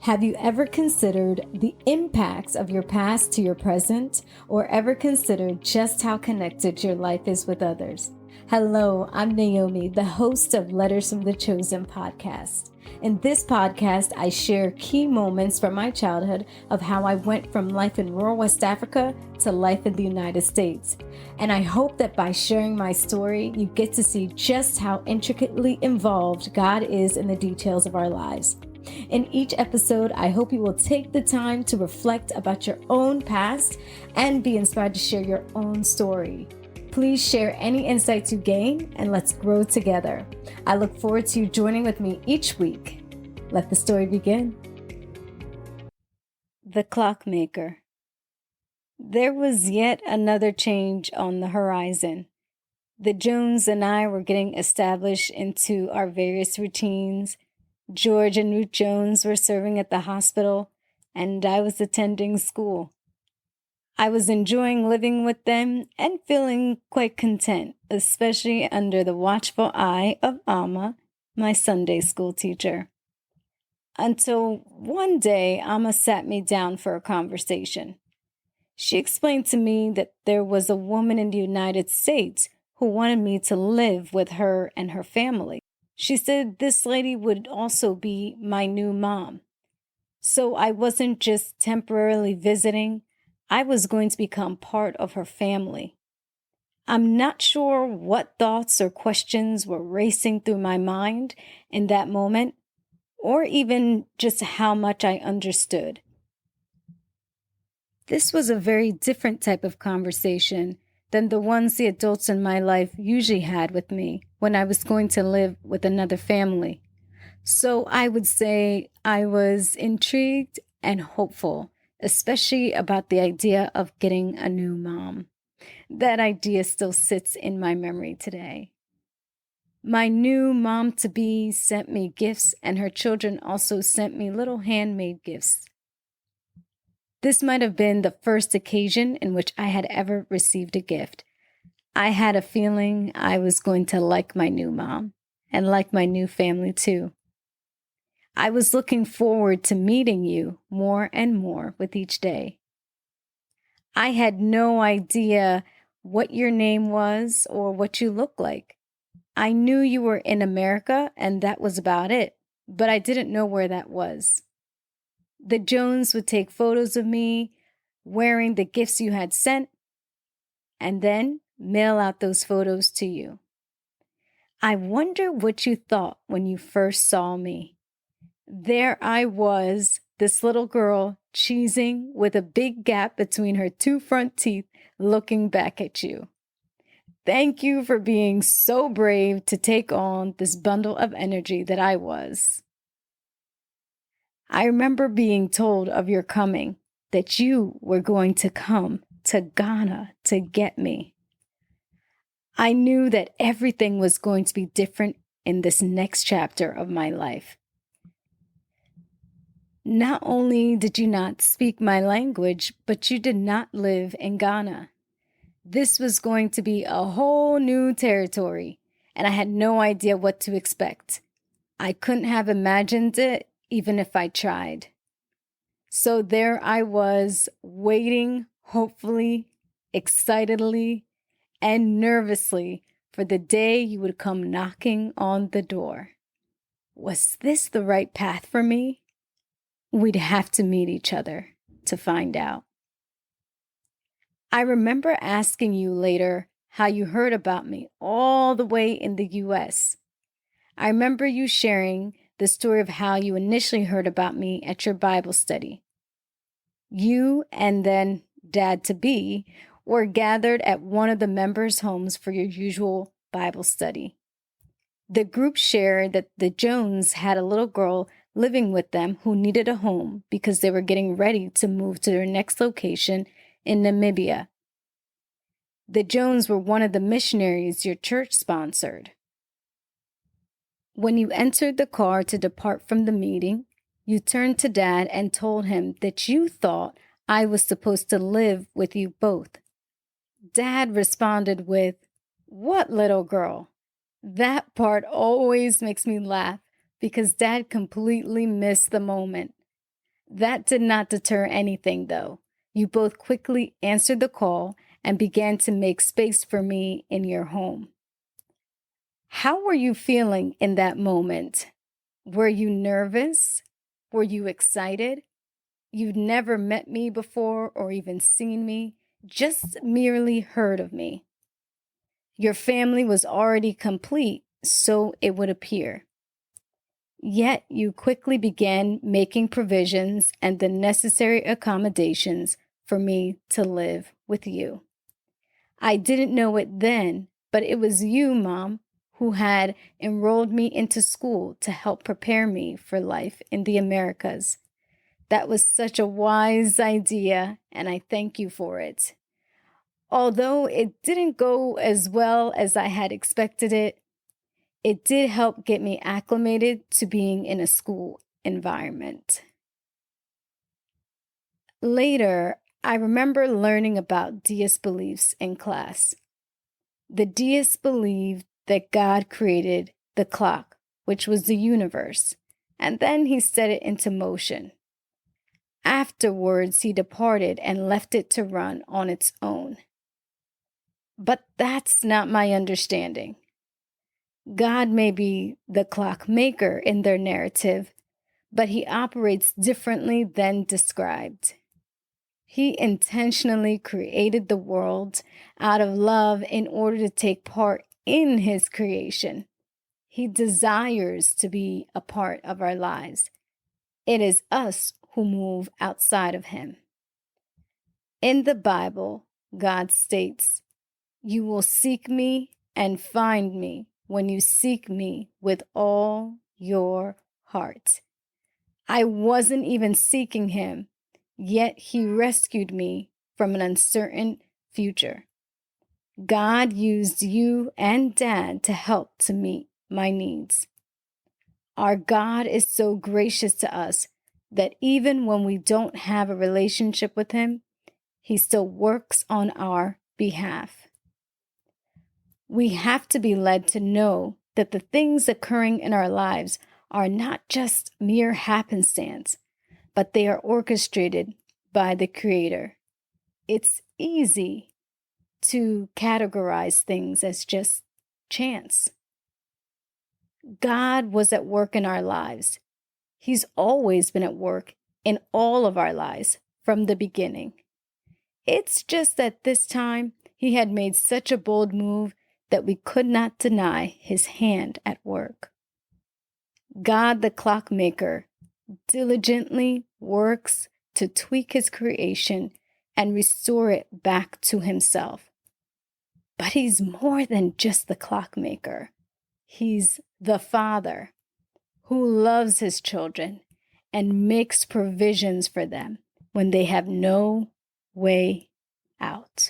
Have you ever considered the impacts of your past to your present, or ever considered just how connected your life is with others? Hello, I'm Naomi, the host of Letters from the Chosen podcast. In this podcast, I share key moments from my childhood of how I went from life in rural West Africa to life in the United States. And I hope that by sharing my story, you get to see just how intricately involved God is in the details of our lives. In each episode, I hope you will take the time to reflect about your own past and be inspired to share your own story. Please share any insights you gain and let's grow together. I look forward to you joining with me each week. Let the story begin. The Clockmaker. There was yet another change on the horizon. The Jones and I were getting established into our various routines. George and Ruth Jones were serving at the hospital, and I was attending school. I was enjoying living with them and feeling quite content, especially under the watchful eye of Alma, my Sunday school teacher. Until one day, Alma sat me down for a conversation. She explained to me that there was a woman in the United States who wanted me to live with her and her family. She said this lady would also be my new mom. So I wasn't just temporarily visiting, I was going to become part of her family. I'm not sure what thoughts or questions were racing through my mind in that moment, or even just how much I understood. This was a very different type of conversation than the ones the adults in my life usually had with me when I was going to live with another family. So I would say I was intrigued and hopeful, especially about the idea of getting a new mom. That idea still sits in my memory today. My new mom-to-be sent me gifts, and her children also sent me little handmade gifts. This might have been the first occasion in which I had ever received a gift. I had a feeling I was going to like my new mom and like my new family too. I was looking forward to meeting you more and more with each day. I had no idea what your name was or what you looked like. I knew you were in America and that was about it, but I didn't know where that was. The Jones would take photos of me wearing the gifts you had sent and then mail out those photos to you. I wonder what you thought when you first saw me. There I was, this little girl, cheesing with a big gap between her two front teeth, looking back at you. Thank you for being so brave to take on this bundle of energy that I was. I remember being told of your coming, that you were going to come to Ghana to get me. I knew that everything was going to be different in this next chapter of my life. Not only did you not speak my language, but you did not live in Ghana. This was going to be a whole new territory, and I had no idea what to expect. I couldn't have imagined it even if I tried. So there I was, waiting, hopefully, excitedly, and nervously for the day you would come knocking on the door. Was this the right path for me? We'd have to meet each other to find out. I remember asking you later how you heard about me all the way in the U.S. I remember you sharing the story of how you initially heard about me at your Bible study. You and then Dad-to-be were gathered at one of the members' homes for your usual Bible study. The group shared that the Jones had a little girl living with them who needed a home because they were getting ready to move to their next location in Namibia. The Jones were one of the missionaries your church sponsored. When you entered the car to depart from the meeting, you turned to Dad and told him that you thought I was supposed to live with you both. Dad responded with, "What little girl?" That part always makes me laugh because Dad completely missed the moment. That did not deter anything, though. You both quickly answered the call and began to make space for me in your home. How were you feeling in that moment? Were you nervous? Were you excited? You'd never met me before or even seen me, just merely heard of me. Your family was already complete, so it would appear. Yet you quickly began making provisions and the necessary accommodations for me to live with you. I didn't know it then, but it was you, Mom, who had enrolled me into school to help prepare me for life in the Americas. That was such a wise idea, and I thank you for it. Although it didn't go as well as I had expected it did help get me acclimated to being in a school environment. Later, I remember learning about deist beliefs in class. The deists believed that God created the clock, which was the universe, and then he set it into motion. Afterwards, he departed and left it to run on its own. But that's not my understanding. God may be the clockmaker in their narrative, but he operates differently than described. He intentionally created the world out of love in order to take part in his creation. He desires to be a part of our lives. It is us who move outside of him. In the Bible, God states, "You will seek me and find me when you seek me with all your heart." I wasn't even seeking him, yet he rescued me from an uncertain future. God used you and Dad to help to meet my needs. Our God is so gracious to us that even when we don't have a relationship with him, he still works on our behalf. We have to be led to know that the things occurring in our lives are not just mere happenstance, but they are orchestrated by the Creator. It's easy to categorize things as just chance. God was at work in our lives. He's always been at work in all of our lives from the beginning. It's just that this time he had made such a bold move that we could not deny his hand at work. God, the clockmaker, diligently works to tweak his creation and restore it back to himself. But he's more than just the clockmaker. He's the Father who loves his children and makes provisions for them when they have no way out.